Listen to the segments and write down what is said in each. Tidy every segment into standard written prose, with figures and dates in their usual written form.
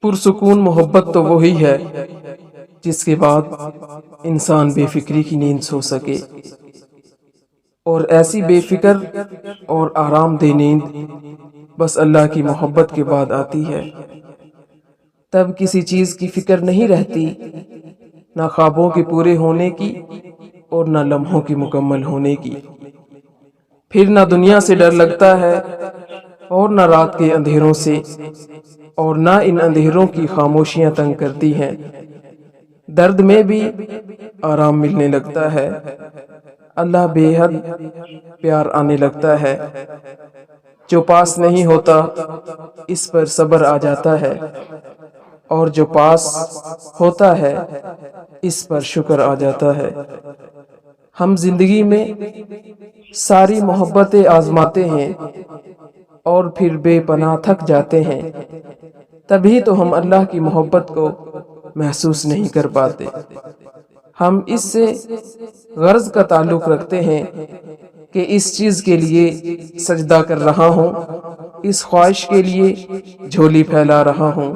پرسکون محبت تو وہی ہے جس کے بعد انسان بے فکری کی نیند سو سکے، اور ایسی بے فکر اور آرام دہ نیند بس اللہ کی محبت کے بعد آتی ہے۔ تب کسی چیز کی فکر نہیں رہتی، نہ خوابوں کے پورے ہونے کی اور نہ لمحوں کی مکمل ہونے کی۔ پھر نہ دنیا سے ڈر لگتا ہے اور نہ رات کے اندھیروں سے، اور نہ ان اندھیروں کی خاموشیاں تنگ کرتی ہیں۔ درد میں بھی آرام ملنے لگتا ہے، اللہ بے حد پیار آنے لگتا ہے۔ جو پاس نہیں ہوتا اس پر صبر آ جاتا ہے، اور جو پاس ہوتا ہے اس پر شکر آ جاتا ہے۔ ہم زندگی میں ساری محبتیں آزماتے ہیں اور پھر بے پناہ تھک جاتے ہیں، تبھی تو ہم اللہ کی محبت کو محسوس نہیں کر پاتے۔ ہم اس سے غرض کا تعلق رکھتے ہیں کہ اس چیز کے لیے سجدہ کر رہا ہوں، اس خواہش کے لیے جھولی پھیلا رہا ہوں۔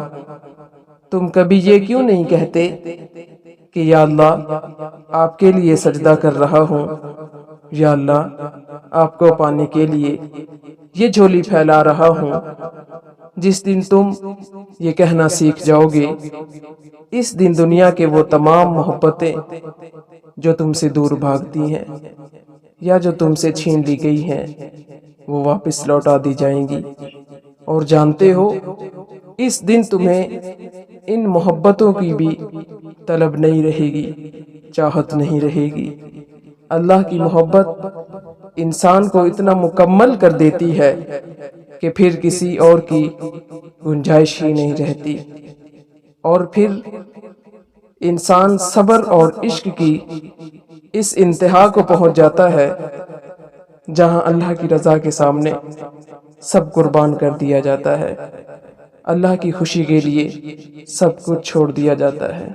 تم کبھی یہ کیوں نہیں کہتے کہ یا اللہ آپ کے لیے سجدہ کر رہا ہوں، یا اللہ آپ کو پانے کے لیے یہ جھولی پھیلا رہا ہوں۔ جس دن تم یہ کہنا سیکھ جاؤ گے، اس دن دنیا کے وہ تمام محبتیں جو تم سے دور بھاگتی ہیں یا جو تم سے چھین لی گئی ہیں، وہ واپس لوٹا دی جائیں گی۔ اور جانتے ہو اس دن تمہیں ان محبتوں کی بھی طلب نہیں رہے گی، چاہت نہیں رہے گی۔ اللہ کی محبت انسان کو اتنا مکمل کر دیتی ہے کہ پھر کسی اور کی گنجائش ہی نہیں رہتی، اور پھر انسان صبر اور عشق کی اس انتہا کو پہنچ جاتا ہے جہاں اللہ کی رضا کے سامنے سب قربان کر دیا جاتا ہے، اللہ کی خوشی کے لیے سب کچھ چھوڑ دیا جاتا ہے۔